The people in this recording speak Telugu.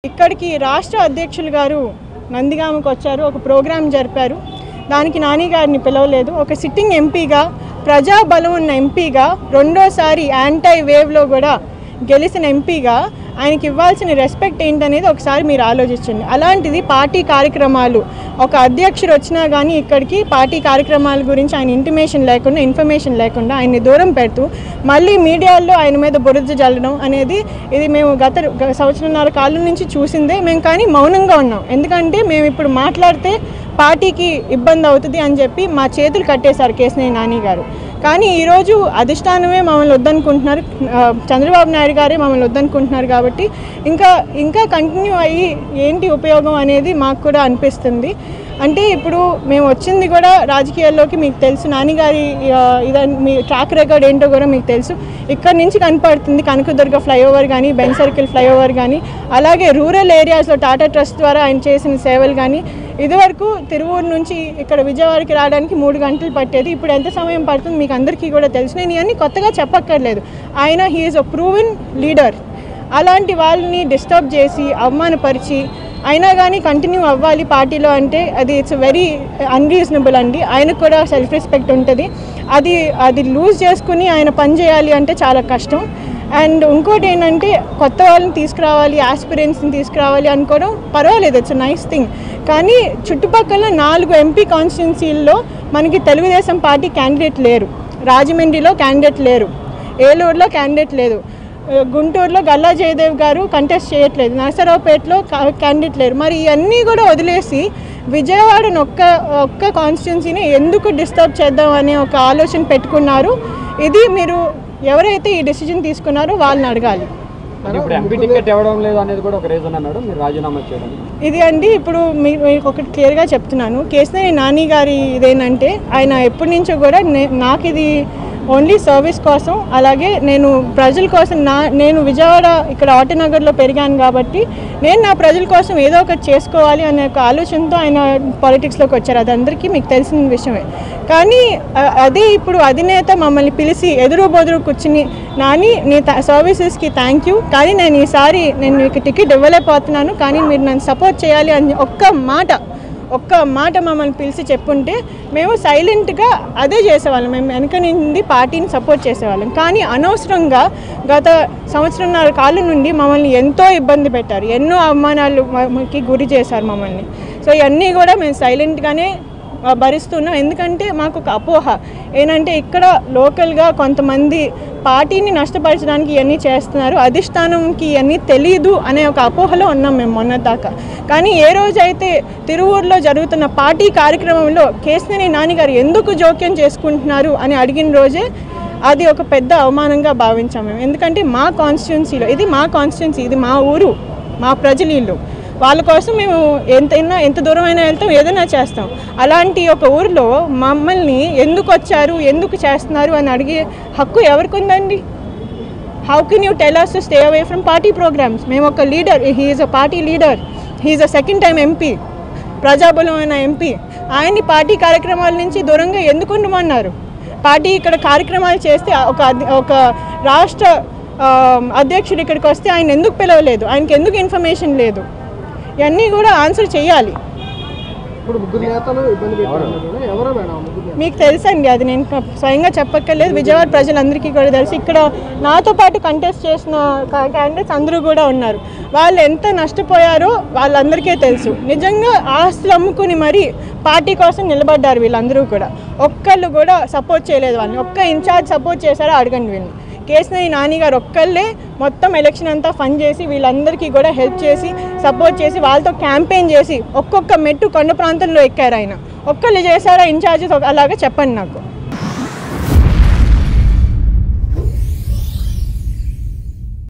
ఇక్కడికి రాష్ట్ర అధ్యక్షులు గారు నందిగామకు వచ్చారు. ఒక ప్రోగ్రాం జరిపారు. దానికి నాని గారిని పిలవలేదు. ఒక సిట్టింగ్ ఎంపీగా, ప్రజాబలం ఉన్న ఎంపీగా, రెండోసారి యాంటీ వేవ్లో కూడా గెలిచిన ఎంపీగా ఆయనకి ఇవ్వాల్సిన రెస్పెక్ట్ ఏంటనేది ఒకసారి మీరు ఆలోచించండి. అలాంటిది పార్టీ కార్యక్రమాలు, ఒక అధ్యక్షుడు వచ్చినా కానీ ఇక్కడికి పార్టీ కార్యక్రమాల గురించి ఆయన ఇన్ఫర్మేషన్ లేకుండా ఆయన్ని దూరం పెడుతూ మళ్ళీ మీడియాలో ఆయన మీద బురద జల్లడం అనేది ఇది మేము గత సంవత్సరంన్నర కాలం నుంచి చూసిందే. మేము కానీ మౌనంగా ఉన్నాం. ఎందుకంటే మేము ఇప్పుడు మాట్లాడితే పార్టీకి ఇబ్బంది అవుతుంది అని చెప్పి మా చేతులు కట్టేశారు కేశినేని నాని గారు. కానీ ఈరోజు అధిష్టానమే మమ్మల్ని వద్దనుకుంటున్నారు, చంద్రబాబు నాయుడు గారే మమ్మల్ని వద్దనుకుంటున్నారు. కాబట్టి ఇంకా కంటిన్యూ అయ్యి ఏంటి ఉపయోగం అనేది మాకు కూడా అనిపిస్తుంది. అంటే ఇప్పుడు మేము వచ్చింది కూడా రాజకీయాల్లోకి మీకు తెలుసు, నానిగారి మీ ట్రాక్ రికార్డ్ ఏంటో కూడా మీకు తెలుసు. ఇక్కడ నుంచి కనపడుతుంది కనకదుర్గ ఫ్లైఓవర్ కానీ, బెంజ్ సర్కిల్ ఫ్లైఓవర్ కానీ, అలాగే రూరల్ ఏరియాస్లో టాటా ట్రస్ట్ ద్వారా ఆయన చేసిన సేవలు కానీ. ఇదివరకు తిరువూరు నుంచి ఇక్కడ విజయవాడకి రావడానికి 3 గంటలు పట్టేది. ఇప్పుడు ఎంత సమయం పడుతుంది మీకు అందరికీ కూడా తెలుసు. నేను ఇవన్నీ కొత్తగా చెప్పక్కర్లేదు. ఆయన హీఈస్ అ ప్రూవెన్ లీడర్. అలాంటి వాళ్ళని డిస్టర్బ్ చేసి అవమానపరిచి అయినా కానీ కంటిన్యూ అవ్వాలి పార్టీలో అంటే అది ఇట్స్ వెరీ అన్రీజనబుల్ అండి. ఆయనకు కూడా సెల్ఫ్ రెస్పెక్ట్ ఉంటుంది. అది లూజ్ చేసుకుని ఆయన పని చేయాలి అంటే చాలా కష్టం. అండ్ ఇంకోటి ఏంటంటే కొత్త వాళ్ళని తీసుకురావాలి, ఆస్పిరెంట్స్ని తీసుకురావాలి అనుకోవడం పర్వాలేదు, ఇట్స్ నైస్ థింగ్. కానీ చుట్టుపక్కల 4 ఎంపీ కాన్స్టిట్యున్సీల్లో మనకి తెలుగుదేశం పార్టీ క్యాండిడేట్ లేరు. రాజమండ్రిలో క్యాండిడేట్ లేరు, ఏలూరులో క్యాండిడేట్ లేదు, గుంటూరులో గల్లా జయదేవ్ గారు కంటెస్ట్ చేయట్లేదు, నరసరావుపేటలో క్యాండిడేట్ లేరు. మరి ఇవన్నీ కూడా వదిలేసి విజయవాడను ఒక్క కాన్స్టిట్యున్సీని ఎందుకు డిస్టర్బ్ చేద్దాం అనే ఒక ఆలోచన పెట్టుకున్నారు. ఇది మీరు ఎవరైతే ఈ డెసిజన్ తీసుకున్నారో వాళ్ళని అడగాలి. ఇది అండి ఇప్పుడు మీకు ఒకటి క్లియర్గా చెప్తున్నాను. కేశినేని నాని గారి ఇదేంటంటే ఆయన ఎప్పటి నుంచో కూడా నాకు ఇది ఓన్లీ సర్వీస్ కోసం, అలాగే నేను ప్రజల కోసం నేను విజయవాడ ఇక్కడ ఆటోనగర్లో పెరిగాను కాబట్టి నేను నా ప్రజల కోసం ఏదో ఒకటి చేసుకోవాలి అనే ఒక ఆలోచనతో ఆయన పాలిటిక్స్లోకి వచ్చారు. అది అందరికీ మీకు తెలిసిన విషయమే. కానీ అదే ఇప్పుడు అధినేత మమ్మల్ని పిలిచి ఎదురు బొదురు కూర్చుని నాని నీ సర్వీసెస్కి థ్యాంక్ యూ, కానీ నేను ఈసారి మీకు టికెట్ ఇవ్వలేకపోతున్నాను, కానీ మీరు నన్ను సపోర్ట్ చేయాలి అని ఒక్క మాట మమ్మల్ని పిలిచి చెప్పుంటే మేము సైలెంట్గా అదే చేసేవాళ్ళం. మేము వెనక నుండి పార్టీని సపోర్ట్ చేసేవాళ్ళం. కానీ అనవసరంగా గత సంవత్సరంన్నర కాలం నుండి మమ్మల్ని ఎంతో ఇబ్బంది పెట్టారు, ఎన్నో అవమానాలకి గురి చేశారు మమ్మల్ని. సో ఇవన్నీ కూడా మేము సైలెంట్గానే భరిస్తున్నాం. ఎందుకంటే మాకు ఒక అపోహ ఏంటంటే ఇక్కడ లోకల్గా కొంతమంది పార్టీని నష్టపరచడానికి ఇవన్నీ చేస్తున్నారు, అధిష్టానంకి ఇవన్నీ తెలియదు అనే ఒక అపోహలో ఉన్నాం మేము మొన్నదాకా. కానీ ఏ రోజైతే తిరువూరులో జరుగుతున్న పార్టీ కార్యక్రమంలో కేశినేని నాని గారు ఎందుకు జోక్యం చేసుకుంటున్నారు అని అడిగిన రోజే అది ఒక పెద్ద అవమానంగా భావించాం మేము. ఎందుకంటే మా కాన్స్టిట్యున్సీలో ఇది మా కాన్స్టిట్యున్సీ, ఇది మా ఊరు, మా ప్రజలు ఇల్లు. వాళ్ళ కోసం మేము ఎంత దూరమైనా వెళ్తాం, ఏదైనా చేస్తాం. అలాంటి ఒక ఊరిలో మమ్మల్ని ఎందుకు వచ్చారు, ఎందుకు చేస్తున్నారు అని అడిగే హక్కు ఎవరికి ఉందండి? How can you tell us to stay away from party programs? మేము ఒక leader, he is a party leader, he is a second time MP, ప్రజాబలమైన ఎంపీ. ఆయన్ని పార్టీ కార్యక్రమాల నుంచి దూరంగా ఎందుకు ఉండమన్నారు? పార్టీ ఇక్కడ కార్యక్రమాలు చేస్తే ఒక రాష్ట్ర అధ్యక్షుడు ఇక్కడికి వస్తే ఆయన ఎందుకు పిలవలేదు, ఆయనకి ఎందుకు ఇన్ఫర్మేషన్ లేదు? ఇవన్నీ కూడా ఆన్సర్ చేయాలి. మీకు తెలుసండి, అది నేను స్వయంగా చెప్పక్కర్లేదు, విజయవాడ ప్రజలందరికీ కూడా తెలుసు. ఇక్కడ నాతో పాటు కంటెస్ట్ చేసిన క్యాండిడేట్స్ అందరూ కూడా ఉన్నారు. వాళ్ళు ఎంత నష్టపోయారో వాళ్ళందరికీ తెలుసు. నిజంగా ఆస్తులు అమ్ముకుని మరీ పార్టీ కోసం నిలబడ్డారు వీళ్ళందరూ కూడా. ఒక్కళ్ళు కూడా సపోర్ట్ చేయలేదు వాళ్ళని. ఒక్క ఇన్ఛార్జ్ సపోర్ట్ చేశారో అడగండి వీళ్ళని. కేశినేని నాని గారు ఒక్కళ్ళే మొత్తం ఎలక్షన్ అంతా ఫండ్ చేసి వీళ్ళందరికీ కూడా హెల్ప్ చేసి సపోర్ట్ చేసి వాళ్ళతో క్యాంపెయిన్ చేసి ఒక్కొక్క మెట్టు కొండ ప్రాంతంలో ఎక్కారు ఆయన. ఒక్కళ్ళు చేశారా ఇన్ఛార్జెస్ అలాగా చెప్పండి నాకు.